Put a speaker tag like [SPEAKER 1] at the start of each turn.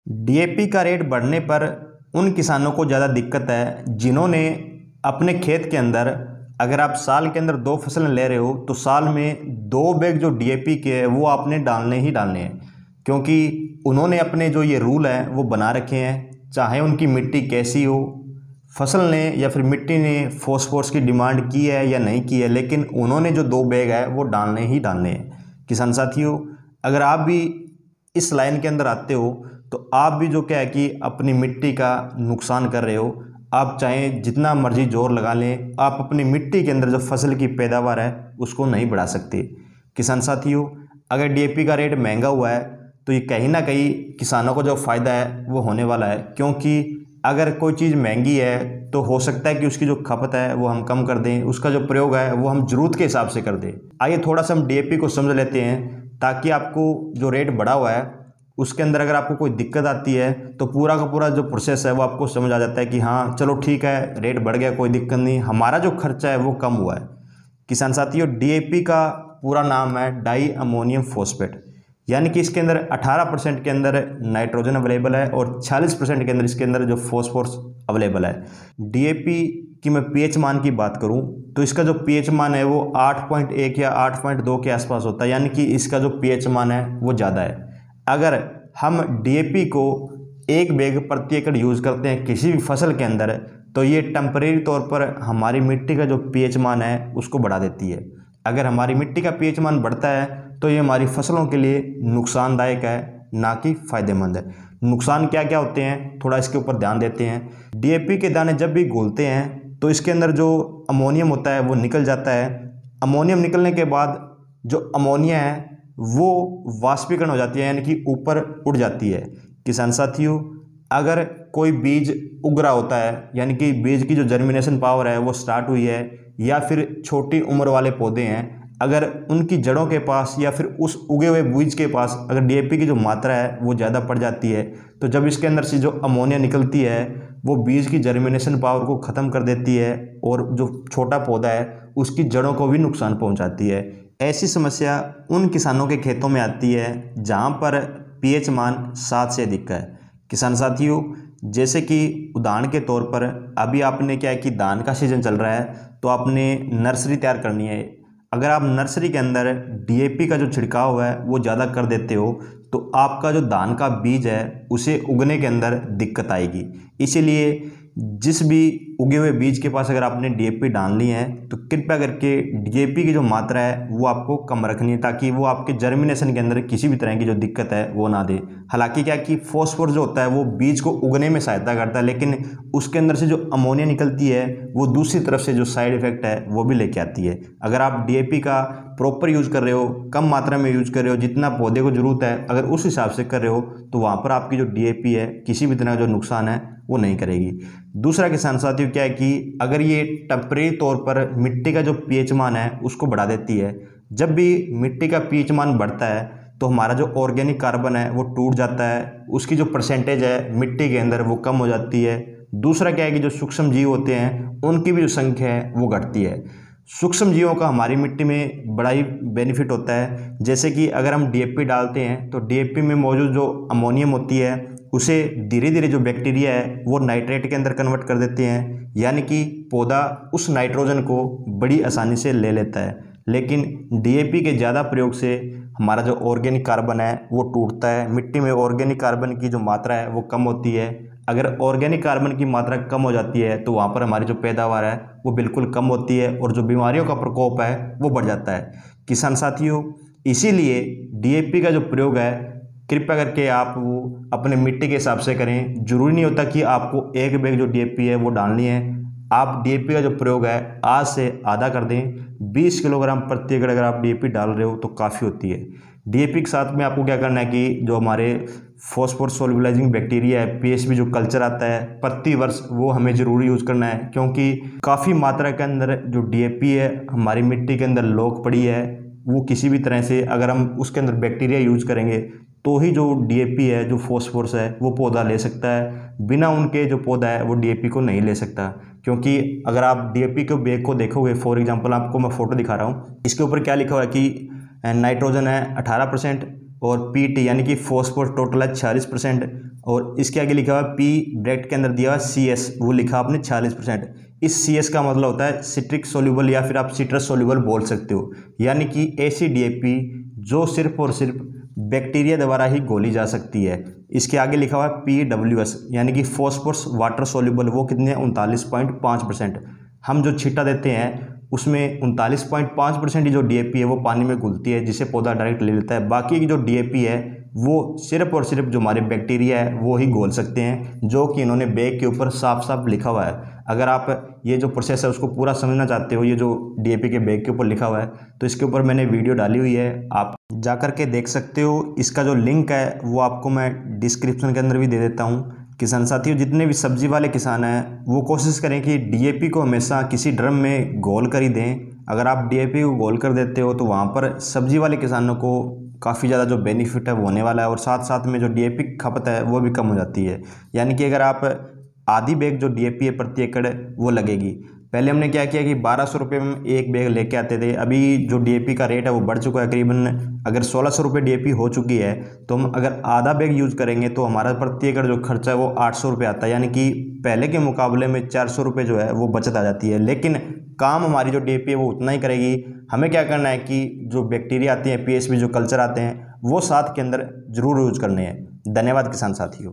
[SPEAKER 1] DAP का rate बढ़ने पर उन किसानों को ज़्यादा दिक्कत है जिन्होंने अपने खेत के अंदर, अगर आप साल के अंदर 2 फसलें ले रहे हो तो साल में 2 बैग जो डीएपी के है वो आपने डालने ही डालने हैं। क्योंकि उन्होंने अपने जो ये रूल हैं वो बना रखे हैं, चाहे उनकी मिट्टी कैसी हो, फसल ने या फिर मिट्टी ने फॉस्फोरस की डिमांड की है या नहीं की है, लेकिन उन्होंने जो 2 बैग है वो डालने ही डालने हैं। किसान साथियों, अगर आप भी इस लाइन के अंदर आते हो तो आप भी जो क्या है कि अपनी मिट्टी का नुकसान कर रहे हो। आप चाहे जितना मर्जी जोर लगा लें, आप अपनी मिट्टी के अंदर जो फसल की पैदावार है उसको नहीं बढ़ा सकते। किसान साथियों, अगर डीएपी का रेट महंगा हुआ है तो ये कहीं ना कहीं किसानों को जो फ़ायदा है वो होने वाला है। क्योंकि अगर कोई चीज़ महंगी है तो हो सकता है कि उसकी जो खपत है वो हम कम कर दें, उसका जो प्रयोग है वो हम ज़रूरत के हिसाब से कर दें। आइए थोड़ा सा हम डीएपी को समझ लेते हैं, ताकि आपको जो रेट बढ़ा हुआ है उसके अंदर अगर आपको कोई दिक्कत आती है तो पूरा का पूरा जो प्रोसेस है वो आपको समझ आ जाता है कि हाँ चलो ठीक है, रेट बढ़ गया कोई दिक्कत नहीं, हमारा जो खर्चा है वो कम हुआ है। किसान साथियों, डीएपी का पूरा नाम है डाई अमोनियम फॉस्फेट, यानी कि इसके अंदर 18% के अंदर नाइट्रोजन अवेलेबल है और 46% के अंदर इसके अंदर जो फॉस्फोरस अवेलेबल है। डीएपी की मैं पीएच मान की बात करूं तो इसका जो पीएच मान है वो 8.1 या 8.2 के आसपास होता है, यानी कि इसका जो पीएच मान है वो ज़्यादा है। अगर हम डीएपी को 1 बैग प्रति एकड़ यूज़ करते हैं किसी भी फसल के अंदर, तो ये टेम्परेरी तौर पर हमारी मिट्टी का जो पीएच मान है उसको बढ़ा देती है। अगर हमारी मिट्टी का पीएच मान बढ़ता है तो ये हमारी फसलों के लिए नुकसानदायक है, ना कि फ़ायदेमंद है। नुकसान क्या क्या होते हैं थोड़ा इसके ऊपर ध्यान देते हैं। डीएपी के दाने जब भी घोलते हैं तो इसके अंदर जो अमोनियम होता है वो निकल जाता है। अमोनियम निकलने के बाद जो अमोनिया है वो वाष्पीकरण हो जाती है, यानी कि ऊपर उड़ जाती है। किसान साथियों, अगर कोई बीज उग रहा होता है, यानी कि बीज की जो जर्मिनेशन पावर है वो स्टार्ट हुई है, या फिर छोटी उम्र वाले पौधे हैं, अगर उनकी जड़ों के पास या फिर उस उगे हुए बीज के पास अगर डीएपी की जो मात्रा है वो ज़्यादा पड़ जाती है, तो जब इसके अंदर से जो अमोनिया निकलती है वो बीज की जर्मिनेशन पावर को ख़त्म कर देती है और जो छोटा पौधा है उसकी जड़ों को भी नुकसान पहुंचाती है। ऐसी समस्या उन किसानों के खेतों में आती है जहां पर पीएच मान 7 से अधिक है। किसान साथियों, जैसे कि उदाहरण के तौर पर अभी आपने क्या है कि धान का सीजन चल रहा है तो आपने नर्सरी तैयार करनी है। अगर आप नर्सरी के अंदर डीएपी का जो छिड़काव है वो ज़्यादा कर देते हो तो आपका जो धान का बीज है उसे उगने के अंदर दिक्कत आएगी। इसीलिए जिस भी उगे हुए बीज के पास अगर आपने डीएपी डालनी है तो कृपया करके डीएपी की जो मात्रा है वो आपको कम रखनी है, ताकि वो आपके जर्मिनेशन के अंदर किसी भी तरह की जो दिक्कत है वो ना दे। हालांकि क्या कि फॉस्फोरस जो होता है वो बीज को उगने में सहायता करता है, लेकिन उसके अंदर से जो अमोनिया निकलती है वो दूसरी तरफ से जो साइड इफेक्ट है वो भी लेके आती है। अगर आप डीएपी का प्रॉपर यूज़ कर रहे हो, कम मात्रा में यूज़ कर रहे हो, जितना पौधे को ज़रूरत है अगर उस हिसाब से कर रहे हो तो वहाँ पर आपकी जो डीएपी है किसी भी तरह का जो नुकसान है वो नहीं करेगी। दूसरा किसान साथियों क्या है कि अगर ये टेम्परेरी तौर पर मिट्टी का जो पीएच मान है उसको बढ़ा देती है। जब भी मिट्टी का पीएच मान बढ़ता है तो हमारा जो ऑर्गेनिक कार्बन है वो टूट जाता है, उसकी जो परसेंटेज है मिट्टी के अंदर वो कम हो जाती है। दूसरा क्या है कि जो सूक्ष्म जीव होते हैं उनकी भी जो संख्या है वो घटती है। सूक्ष्म जीवों का हमारी मिट्टी में बड़ा ही बेनिफिट होता है। जैसे कि अगर हम डीएपी डालते हैं तो डीएपी में मौजूद जो अमोनियम होती है उसे धीरे धीरे जो बैक्टीरिया है वो नाइट्रेट के अंदर कन्वर्ट कर देते हैं, यानी कि पौधा उस नाइट्रोजन को बड़ी आसानी से ले लेता है। लेकिन डीएपी के ज़्यादा प्रयोग से हमारा जो ऑर्गेनिक कार्बन है वो टूटता है, मिट्टी में ऑर्गेनिक कार्बन की जो मात्रा है वो कम होती है। अगर ऑर्गेनिक कार्बन की मात्रा कम हो जाती है तो वहाँ पर हमारी जो पैदावार है वो बिल्कुल कम होती है और जो बीमारियों का प्रकोप है वो बढ़ जाता है। किसान साथियों, इसीलिए डीएपी का जो प्रयोग है कृपया करके आप वो अपने मिट्टी के हिसाब से करें। जरूरी नहीं होता कि आपको 1 बैग जो डीएपी है वो डालनी है। आप डीएपी का जो प्रयोग है आज से आधा कर दें। 20 किलोग्राम प्रति एकड़ अगर आप डीएपी डाल रहे हो तो काफ़ी होती है। डीएपी के साथ में आपको क्या करना है कि जो हमारे फॉस्फोरस सोल्युबलाइजिंग बैक्टीरिया है, पीएसबी जो कल्चर आता है प्रति वर्ष, वो हमें ज़रूरी यूज़ करना है। क्योंकि काफ़ी मात्रा के अंदर जो डीएपी है हमारी मिट्टी के अंदर लॉक पड़ी है, वो किसी भी तरह से अगर हम उसके अंदर बैक्टीरिया यूज़ करेंगे तो ही जो डीएपी है, जो फॉस्फोरस है, वो पौधा ले सकता है। बिना उनके जो पौधा है वो डीएपी को नहीं ले सकता। क्योंकि अगर आप डीएपी के बैग को देखोगे, फॉर एग्जांपल आपको मैं फ़ोटो दिखा रहा हूँ, इसके ऊपर क्या लिखा हुआ है कि नाइट्रोजन है 18%, और पीटी यानी कि फॉस्फोरस टोटल है 46%। और इसके आगे लिखा हुआ पी ब्रैकेट के अंदर दिया हुआ CS, वो लिखा आपने 46%। इस CS का मतलब होता है सिट्रिक सोल्यूबल या फिर आप सिट्रस सोल्यूबल बोल सकते हो, यानी कि ऐसी DAP जो सिर्फ और सिर्फ बैक्टीरिया द्वारा ही घोली जा सकती है। इसके आगे लिखा हुआ है PWS यानी कि फॉस्फोरस वाटर सोल्यूबल, वो कितने 39.5%। हम जो छींटा देते हैं उसमें 39.5% जो DAP है वो पानी में घुलती है, जिसे पौधा डायरेक्ट ले लेता है। बाकी की जो DAP है वो सिर्फ और सिर्फ जो हमारे बैक्टीरिया है वो ही घोल सकते हैं, जो कि इन्होंने बैग के ऊपर साफ साफ लिखा हुआ है। अगर आप ये जो प्रोसेस है उसको पूरा समझना चाहते हो, ये जो DAP के बैग के ऊपर लिखा हुआ है, तो इसके ऊपर मैंने वीडियो डाली हुई है, आप जा कर के देख सकते हो। इसका जो लिंक है वो आपको मैं डिस्क्रिप्शन के अंदर भी दे देता हूँ। किसान साथियों, जितने भी सब्जी वाले किसान हैं वो कोशिश करें कि DAP को हमेशा किसी ड्रम में घोल कर ही दें। अगर आप DAP को घोल कर देते हो तो वहाँ पर सब्जी वाले किसानों को काफ़ी ज़्यादा जो बेनिफिट है वो होने वाला है, और साथ साथ में जो DAP की खपत है वो भी कम हो जाती है। यानी कि अगर आप आधी बैग जो DAP है प्रति एकड़ वो लगेगी। पहले हमने क्या किया कि 1200 रुपये में एक बैग लेके आते थे, अभी जो DAP का रेट है वो बढ़ चुका है, करीबन अगर 1600 रुपये DAP हो चुकी है, तो हम अगर आधा बैग यूज़ करेंगे तो हमारा प्रति एकड़ जो खर्चा है वो 800 रुपये आता है। यानी कि पहले के मुकाबले में 400 रुपये जो है वो बचत आ जाती है। लेकिन काम हमारी जो DAP है वो उतना ही करेगी। हमें क्या करना है कि जो बैक्टीरिया आती हैं, PSB जो कल्चर आते हैं, वो साथ के अंदर जरूर यूज करने हैं। धन्यवाद किसान साथियों।